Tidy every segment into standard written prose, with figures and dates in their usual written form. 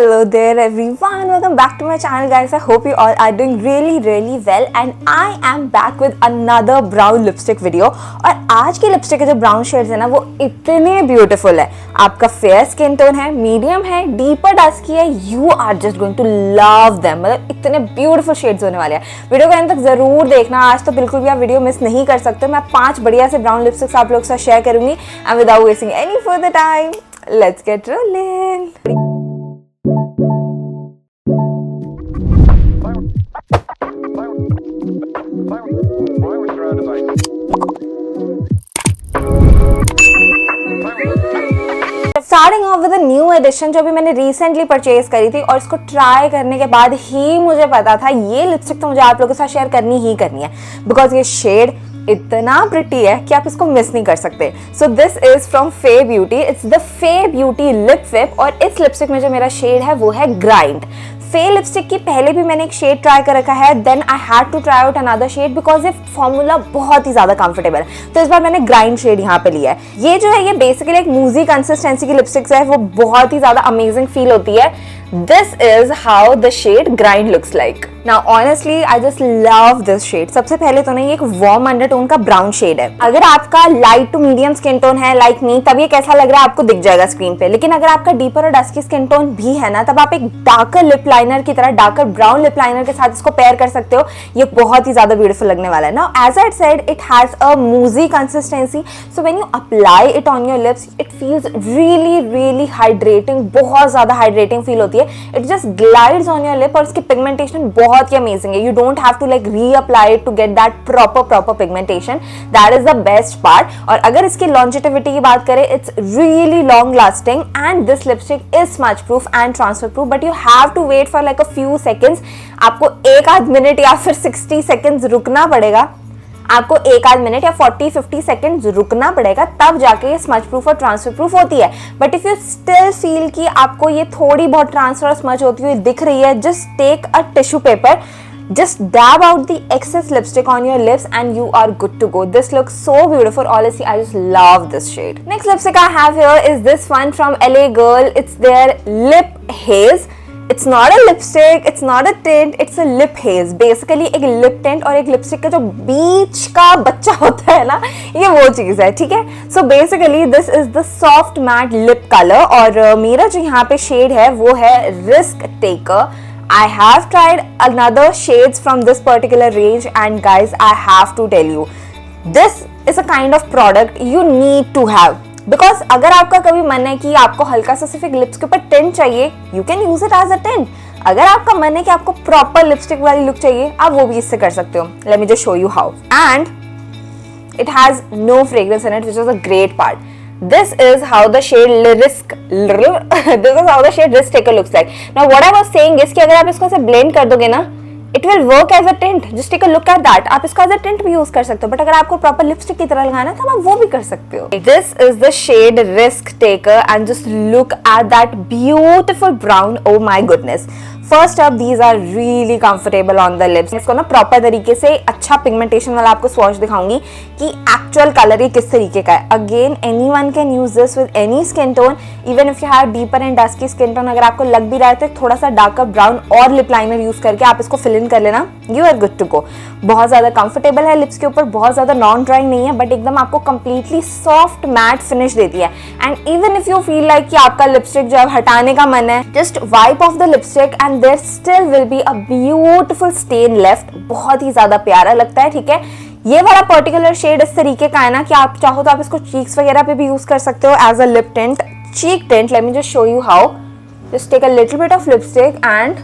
Hello there everyone, welcome back to my channel guys. I hope you all are doing really well and I am back with another brown lipstick video. और आज की lipstick के जो brown shades है ना वो इतने beautiful है. आपका फेयर स्किन टोन है, मीडियम है, डीपर डस्की है, you are just going to love them. मतलब इतने ब्यूटीफुल शेड्स होने वाले हैं. वीडियो को एंड तक जरूर देखना. आज तो बिल्कुल भी आप वीडियो मिस नहीं कर सकते. मैं 5 बढ़िया से ब्राउन लिपस्टिक्स आप लोग के साथ शेयर करूंगी and without wasting any further time let's get rolling. Starting off with new edition जो अभी मैंने रिसेंटली परचेज करी थी और इसको ट्राई करने के बाद ही मुझे पता था ये लिपस्टिक तो मुझे आप लोगों के साथ शेयर करनी ही करनी है बिकॉज ये शेड इतना प्रिटी है कि आप इसको मिस नहीं कर सकते. सो दिस इज फ्रॉम फे ब्यूटी. इट्स द फे ब्यूटी लिप विप और इस लिपस्टिक में जो मेरा शेड है वो है ग्राइंड. फे लिपस्टिक की पहले भी मैंने एक शेड ट्राई कर रखा है, then I had to try out another shade because ये फॉर्मूला बहुत ही ज्यादा कंफर्टेबल है. तो इस बार मैंने ग्राइंड शेड यहाँ पे लिया है. ये जो है ये बेसिकली एक मूजी कंसिस्टेंसी की लिपस्टिक्स है, वो बहुत ही ज्यादा अमेजिंग फील होती है. This is how the shade grind looks like. Now honestly I just love this shade. सबसे पहले तो नहीं एक वार्म अंडरटोन का ब्राउन शेड है. अगर आपका light to medium skin tone है लाइक मी तब ये कैसा लग रहा है आपको दिख जाएगा स्क्रीन पे. लेकिन अगर आपका डीपर और डस्की स्किन टोन भी है ना तब आप एक डार्कर लिप लाइनर की तरह डार्कर ब्राउन लिप लाइनर के साथ इसको पेयर कर सकते हो. ये बहुत ही ज्यादा ब्यूटीफुल लगने वाला है. Now as I said it has a moussey consistency, so when you apply it on your lips it feels really hydrating. बहुत ज्यादा हाइड्रेटिंग फील होती है. It just glides on your lip और इसकी पिगमेंटेशन बहुत ही अमेजिंग है. You don't have to like reapply it to get that proper pigmentation. That is the best part. और अगर इसकी लॉन्जिटिविटी की बात करें it's really long lasting and this lipstick is smudge proof and transfer proof, but you have to wait for like a few seconds. आपको एक आध minute या फिर 60 सेकेंड्स रुकना पड़ेगा. आपको एक आध मिनट या 40-50 सेकेंड्स रुकना पड़ेगा तब जाके ये स्मच प्रूफ और ट्रांसफर प्रूफ होती है. But if you still feel कि आपको ये थोड़ी बहुत ट्रांसफर और स्मच होती हुई दिख रही है, just take a tissue paper, just dab out the excess lipstick on your lips and you are good to go. This looks so beautiful. Honestly, I just love this shade. Next lipstick I have here is this one from LA Girl. It's their Lip Haze. It's not a lipstick, it's not a tint, it's a lip haze. Basically एक lip tint और एक lipstick का जो बीच का बच्चा होता है ना, ये वो चीज़ है, ठीक है. So basically this is the soft matte lip color और मेरा जो यहाँ पे shade है वो है Risk Taker. I have tried another shades from this particular range and guys I have to tell you this is a kind of product you need to have because अगर आपका कभी मन है कि आपको हल्का सा सिर्फ एक लिप्स के ऊपर टिंट चाहिए you can use it as a tint. अगर आपका मन है कि आपको प्रॉपर लिपस्टिक वाली लुक चाहिए आप वो भी इससे कर सकते हो. Let me just show you how. And it has no fragrance in it which is a great part. This is how the shade Risk Taker looks like. Now what I was saying is कि अगर आप इसको ऐसे blend कर दोगे ना it will work as a tint. Just take a look at that. आप इसको as a tint भी यूज कर सकते हो बट अगर आपको प्रॉपर लिपस्टिक की तरह लगाना है तो आप वो भी कर सकते हो. This is the shade Risk Taker and just look at that beautiful brown. Oh my goodness. First up these are really comfortable on the lips. इसको ना प्रॉपर तरीके से अच्छा पिगमेंटेशन वाला आपको स्वॉच दिखाऊंगी कि एक्चुअल कलर ये किस तरीके का है. Again anyone can use this with any skin tone even if you have deeper and dusky skin tone. अगर आपको लग भी रहा है तो थोड़ा सा डार्कर ब्राउन और लिप लाइनर यूज करके आप इसको फिल इन कर लेना. You are good to go. बहुत ज्यादा कंफर्टेबल है लिप्स के ऊपर, बहुत ज्यादा नॉन ड्राइंग नहीं है बट एकदम आपको कंप्लीटली सॉफ्ट मैट फिनिश देती है. And even if you feel like कि आपका लिपस्टिक जो है हटाने का मन है just wipe off the lipstick and there still will be a beautiful stain left. बहुत ही ज्यादा प्यारा लगता है, ठीक है. ये वाला पर्टिकुलर शेड इस तरीके का है ना कि आप चाहो तो आप इसको चीक्स वगैरह पे भी यूज कर सकते हो as a lip tint, cheek tint. Let me just show you how. Just take a little bit of lipstick and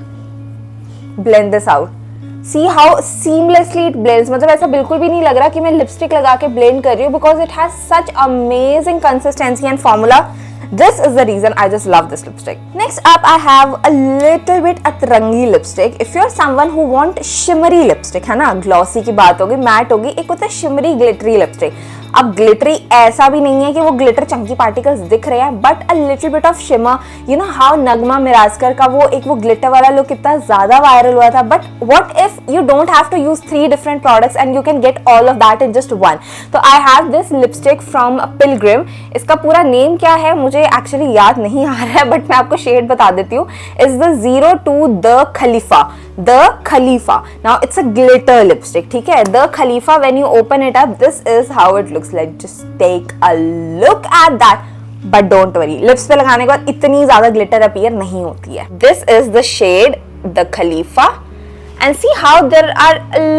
blend this out. See how seamlessly it blends. मतलब ऐसा बिल्कुल भी नहीं लग रहा कि मैं लिपस्टिक लगा के ब्लेंड कर रही हूँ because it has such amazing consistency and formula. This is the reason I just love this lipstick. Next up I have a little bit अतरंगी lipstick. If you're someone who want shimmery lipstick है ना, glossy की बात होगी, matte होगी, एक होता है shimmery glittery lipstick. अब ग्लिटरी ऐसा भी नहीं है कि वो ग्लिटर चंकी पार्टिकल्स दिख रहे हैं, but a little bit of shimmer, you know how Nagma Mirajkar का वो ग्लिटर वाला लुक कितना ज्यादा वायरल हुआ था. But what if you don't have to use 3 different products and you can get all of that in just one. तो I have this lipstick from Pilgrim. इसका पूरा नेम क्या है मुझे एक्चुअली याद नहीं आ रहा है, बट मैं आपको शेड बता देती हूँ. Is the 02 the Khalifa. Now it's a glitter lipstick, ठीक है. The Khalifa, when you open it up, this is how it looks like. Just take a look at that. But don't worry, lips पे लगाने के बाद इतनी ज्यादा glitter appear नहीं होती है. This is the shade the Khalifa. And see how there are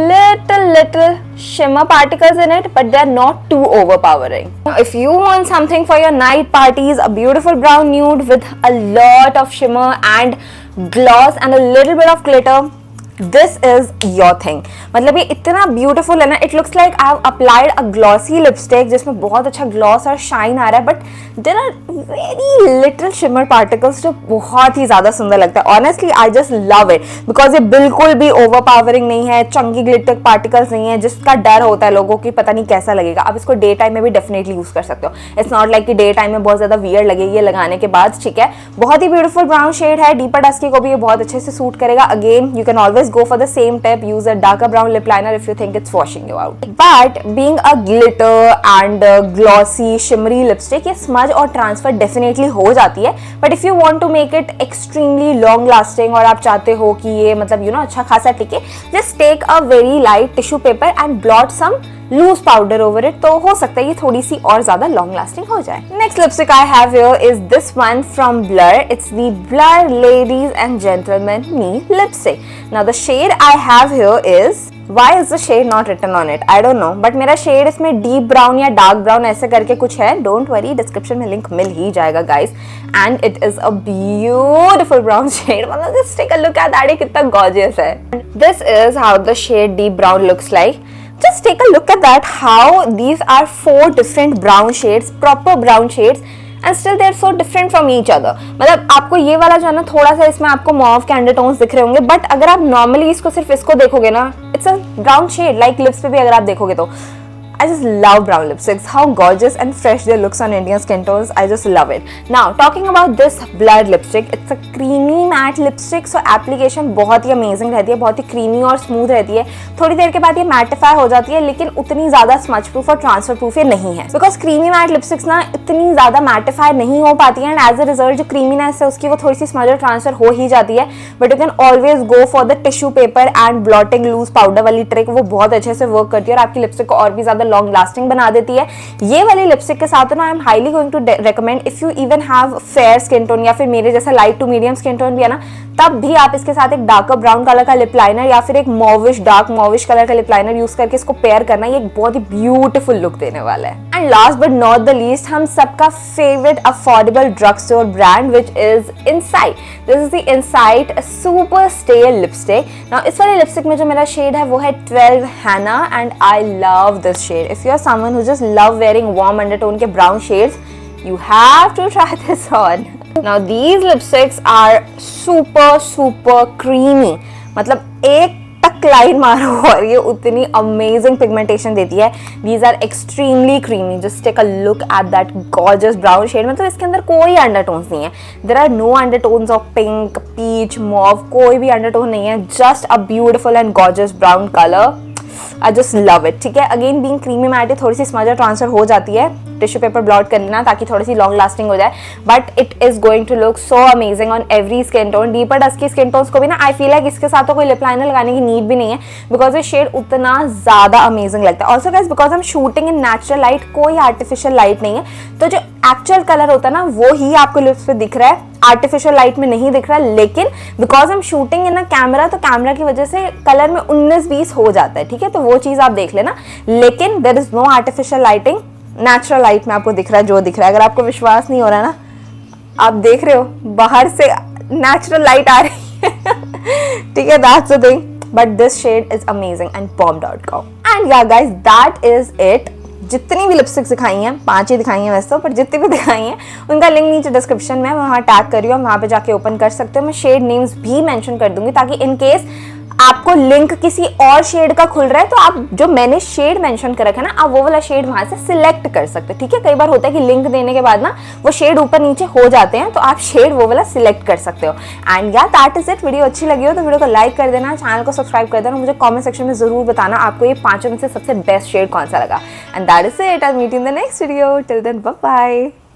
little shimmer particles in it, but they are not too overpowering. If you want something for your night parties, a beautiful brown nude with a lot of shimmer and gloss and a little bit of glitter, this is your thing. मतलब ये इतना beautiful है ना, it looks like I have applied a glossy lipstick जिसमें बहुत अच्छा gloss और shine आ रहा है, but there are very little shimmer particles जो बहुत ही ज़्यादा सुंदर लगता है. Honestly I just love it because ये बिल्कुल भी ओवरपावरिंग नहीं है, चंकी ग्लिटर पार्टिकल्स नहीं है जिसका डर होता है लोगों की पता नहीं कैसा लगेगा. आप इसको डे टाइम में भी डेफिनेटली यूज़ कर सकते हो. इट्स नॉट लाइक कि डे टाइम में बहुत ज़्यादा वियर्ड लगेगी लगाने के बाद, ठीक है. बहुत ही ब्यूटीफुल ब्राउन शेड है. डीपर डस्की को भी ये बहुत अच्छे से सूट करेगा. Again you can always go for the same tip, use a darker brown lip liner if you think it's washing you out. But being a glitter and glossy shimmery lipstick, ये smudge और transfer definitely हो जाती है. But if you want to make it extremely long lasting और आप चाहते हो कि ये मतलब you know अच्छा खासा टिके, just take a very light tissue paper and blot some loose powder over it, तो हो सकता है ये थोड़ी सी और ज्यादा लॉन्ग लास्टिंग हो जाए. Next lipstick I have here is this one from Blur. It's the Blur ladies and gentleman me lipstick. Now the shade I have here is, why is the shade not written on it? I don't know, but मेरा shade इसमें deep brown या dark brown ऐसे करके कुछ है. Don't worry, description में link मिल ही जाएगा guys. And it is a beautiful brown shade. मतलब just take a look at that, कितना गॉर्जियस है. This is how the shade deep brown looks like. Just take a look at that, how these are 4 different brown shades, proper brown shades, and still they're so different from each other. मतलब आपको ये वाला जो है ना थोड़ा सा इसमें आपको मॉव के अंडरटोन्स दिख रहे होंगे, बट अगर आप नॉर्मली इसको सिर्फ इसको देखोगे ना, it's a brown shade. Like lips पे भी अगर आप देखोगे तो I just love brown lipsticks. How gorgeous and fresh they looks on Indian skin tones. I just love it. Now talking about this blurred lipstick, it's a creamy matte lipstick. So application बहुत ही amazing रहती है, बहुत ही creamy और smooth रहती है. थोड़ी देर के बाद ये mattify हो जाती है, लेकिन उतनी ज़्यादा smudge proof और transfer proof ये नहीं है. Because creamy matte lipsticks ना इतनी ज़्यादा mattify नहीं हो पाती है, and as a result जो creaminess है उसकी वो थोड़ी सी smudge और transfer हो ही जाती है. But you can always go for the tissue paper and blotting loose powder वाली trick. वो बहुत अच्छे से work करती है और आपकी लिपस्टिक को और भी ज़्यादा लॉन्ग लास्टिंग बना देती है. ये वाली लिपस्टिक के साथ ना I am highly going to recommend, if you even have fair skin tone या फिर मेरे जैसा light to medium skin tone भी है ना, तब भी आप इसके साथ एक डार्कर ब्राउन कलर का लिप लाइनर या फिर एक मॉविश डार्क मॉविश कलर का लिप लाइनर यूज करके इसको पेयर करना, ये एक बहुत ही ब्यूटीफुल लुक देने वाला है. And last but not the least, हम सबका favourite affordable drug store brand which is insight. This is the insight super stay lipstick. Now इस वाले लिपस्टिक में जो मेरा शेड है वो है 12 हैना, and I love this shade. If you are someone who just love wearing warm undertone के brown shades, you have to try this on. Now these lipsticks are super creamy. मतलब एक तक लाइन मारो और ये उतनी अमेजिंग पिगमेंटेशन देती है. These are extremely creamy. Just take a look at that gorgeous brown shade. मतलब इसके अंदर कोई अंडरटोन्स नहीं है. There are no undertones of pink, peach, mauve. कोई भी अंडरटोन नहीं है. Just a beautiful and gorgeous brown color. I just love it. ठीक है, अगेन बीइंग क्रीमी मैट थोड़ी सी स्मज ट्रांसफर हो जाती है. टिश्यू पेपर ब्लॉट कर लेना ताकि थोड़ी सी लॉन्ग लास्टिंग हो जाए, but it is going to look so amazing on every skin tone. Deeper dusky skin tones को भी ना आई फील लाइक इसके साथ तो कोई लिप लाइनर लगाने की नीड भी नहीं है, बिकॉज ये शेड उतना ज्यादा अमेजिंग लगता है. ऑल्सो गाइस, बिकॉज हम शूटिंग इन नेचुरल लाइट, कोई आर्टिफिशियल लाइट नहीं है, तो जो एक्चुअल कलर होता है ना वो ही आपको लिप्स पे दिख रहा है, आर्टिफिशियल लाइट में नहीं दिख रहा है. लेकिन बिकॉज हम शूटिंग इन ना कैमरा, तो कैमरा की वजह से कलर में 19-20 हो जाता है. ठीक है, तो वो चीज आप देख लेना. लेकिन there is no artificial lighting, natural light में आपको दिख रहा है जो दिख रहा है. अगर आपको विश्वास नहीं हो रहा है ना, आप देख रहे हो बाहर से नेचुरल लाइट आ रही है. ठीक है, that's the thing. But this shade is amazing and bomb.com. And yeah guys, that is it. जितनी भी लिपस्टिक्स दिखाई हैं, 5 ही दिखाई हैं वैसे तो, पर जितनी भी दिखाई हैं उनका लिंक नीचे डिस्क्रिप्शन में, मैं वहाँ टैग कर रही हूँ, वहाँ पे जाके ओपन कर सकते हो. मैं शेड नेम्स भी मेंशन कर दूंगी ताकि इन केस आपको लिंक किसी और शेड का खुल रहा है तो आप जो मैंने शेड मेंशन कर रखा है ना, आप वो वाला शेड वहां से सिलेक्ट कर सकते हो, ठीक है। कई बार होता है कि लिंक देने के बाद ना वो शेड ऊपर नीचे हो जाते हैं, तो आप शेड वो वाला सिलेक्ट कर सकते हो। एंड या दैट इज इट। वीडियो अच्छी लगी हो तो वीडियो को लाइक कर देना, चैनल को सब्सक्राइब कर देना, मुझे कॉमेंट सेक्शन में जरूर बताना आपको ये 5 में से सबसे बेस्ट शेड कौन सा लगा। And that is it. I meet in the next video. Till then bye bye.